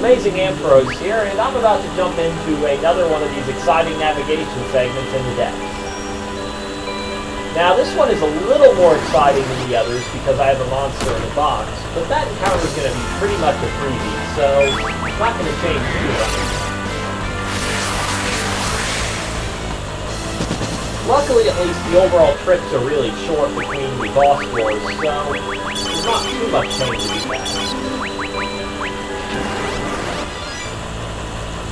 Amazing Ampharos here, and I'm about to jump into another one of these exciting navigation segments in the depths. Now this one is a little more exciting than the others because I have a monster in a box, but that encounter is going to be pretty much a freebie, so it's not going to change too much. Luckily, at least, the overall trips are really short between the boss wars, so there's not too much change to be had.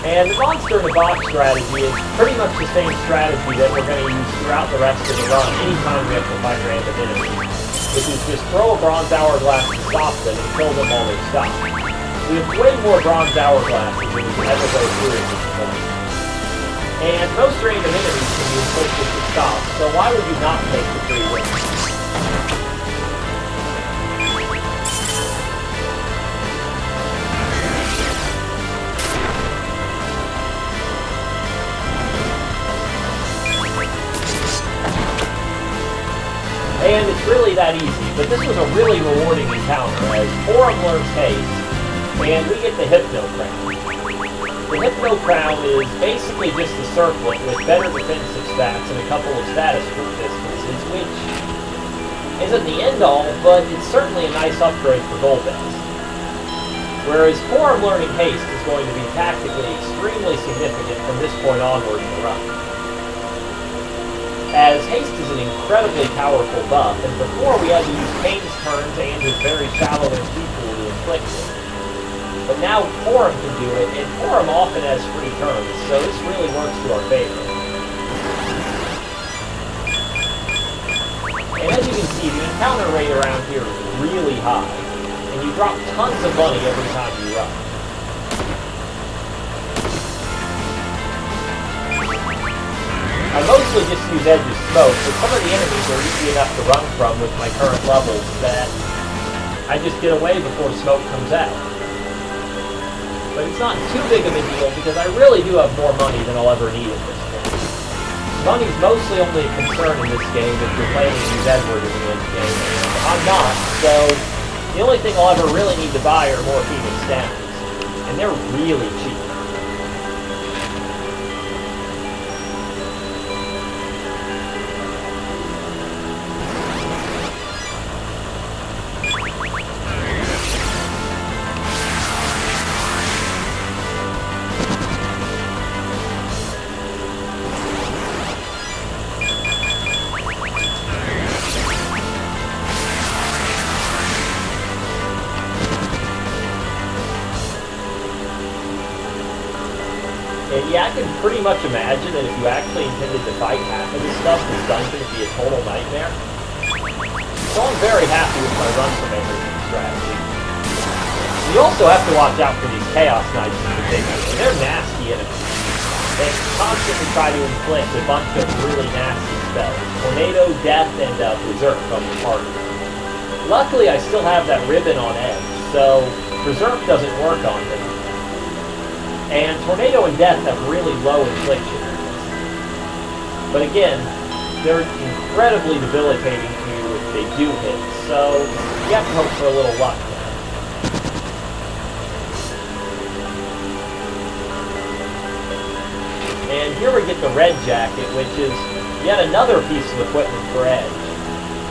And the monster in a box strategy is pretty much the same strategy that we're going to use throughout the rest of the run anytime we have to fight random enemies, which is just throw a bronze hourglass to stop them and kill them while they stop. We have way more bronze hourglasses than we can ever go through at this point. And most random enemies can be inflicted to stop, so why would you not take the free win? And it's really that easy, but this was a really rewarding encounter as Forum learns haste, and we get the Hypno Crown. The Hypno Crown is basically just a circlet with better defensive stats and a couple of status distances, which isn't the end-all, but it's certainly a nice upgrade for Golbez. Whereas Forum learning haste is going to be tactically extremely significant from this point onward in the run. As haste is an incredibly powerful buff, and before we had to use Kain's turns and his very shallow and people to inflict it. But now Forum can do it, and Forum often has free turns, so this really works to our favor. And as you can see, the encounter rate around here is really high, and you drop tons of money every time you run. I mostly just use Edge of Smoke, but some of the enemies are easy enough to run from with my current levels that I just get away before smoke comes out. But it's not too big of a deal because I really do have more money than I'll ever need at this point. Money's mostly only a concern in this game if you're planning to use Edward in the end game, and I'm not, so the only thing I'll ever really need to buy are more Phoenix Downs, and they're really cheap. And yeah, I can pretty much imagine that if you actually intended to fight half of this stuff, this dungeon would be a total nightmare. So I'm very happy with my run from everything strategy. You also have to watch out for these Chaos Knights in particular. They're nasty enemies. They constantly try to inflict a bunch of really nasty spells. Tornado, Death, and Berserk on your party. Luckily, I still have that ribbon on Edge, so Berserk doesn't work on them. And Tornado and Death have really low infliction. But again, they're incredibly debilitating to you if they do hit, so you have to hope for a little luck there. And here we get the Red Jacket, which is yet another piece of equipment for Edge.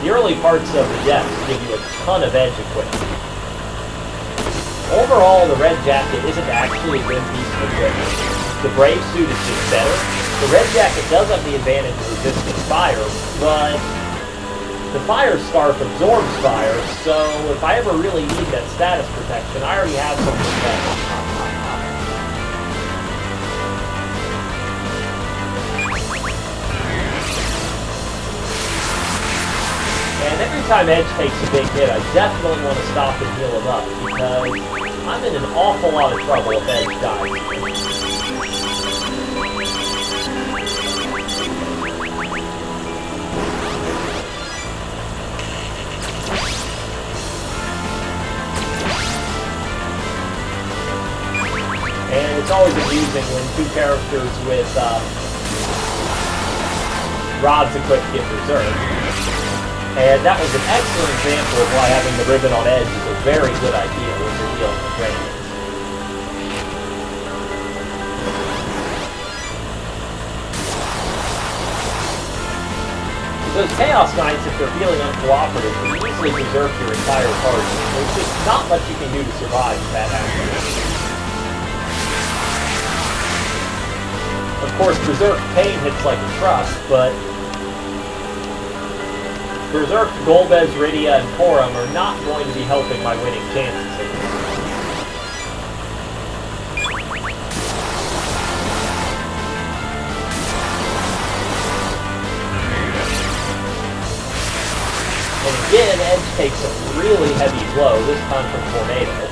The early parts of the depths give you a ton of Edge equipment. Overall, the Red Jacket isn't actually a good piece of equipment. The Brave Suit is just better. The Red Jacket does have the advantage of resisting fire, but the Fire Scarf absorbs fire, so if I ever really need that status protection, I already have something better. And every time Edge takes a big hit, I definitely want to stop and heal him up, because I'm in an awful lot of trouble if Edge dies. And it's always amusing when two characters with rods equipped get Berserk. And that was an excellent example of why having the ribbon on Edge is a very good idea when you're dealing with randoms. those Chaos Knights, if they're feeling uncooperative, can easily berserk your entire party. There's just not much you can do to survive with that action. Of course, Berserk Kain hits like a truck, but Berserk Golbez, Rydia, and Korum are not going to be helping my winning chances here. And again, Edge takes a really heavy blow, this time from Tornado.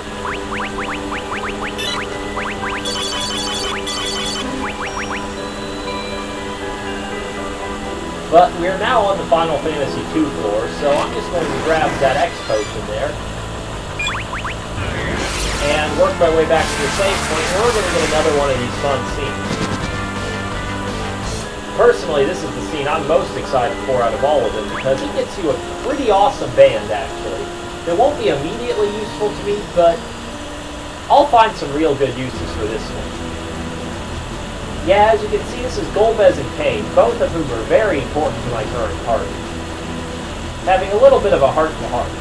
But we're now on the Final Fantasy II floor, so I'm just going to grab that X potion there and work my way back to the save point, and we're going to get another one of these fun scenes. Personally, this is the scene I'm most excited for out of all of them, because it gets you a pretty awesome band, actually. It won't be immediately useful to me, but I'll find some real good uses for this one. Yeah, as you can see, this is Golbez and Kain, both of whom are very important to my current party. Having a little bit of a heart-to-heart.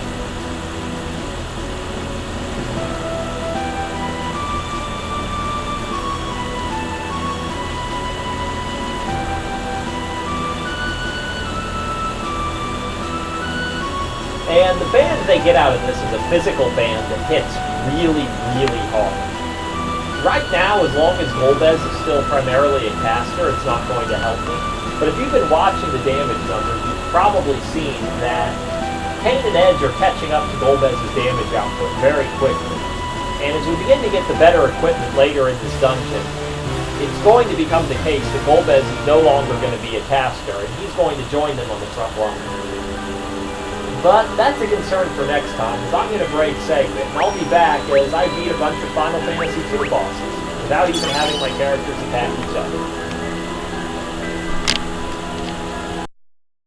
And the band they get out of this is a physical band that hits really, really hard. Right now, as long as Golbez is still primarily a caster, it's not going to help me. But if you've been watching the damage numbers, you've probably seen that Kain and Edge are catching up to Golbez's damage output very quickly. And as we begin to get the better equipment later in this dungeon, it's going to become the case that Golbez is no longer going to be a caster, and he's going to join them on the front line. But that's a concern for next time, as I'm going to break segment, and I'll be back as I beat a bunch of Final Fantasy II bosses, without even having my characters attack each other.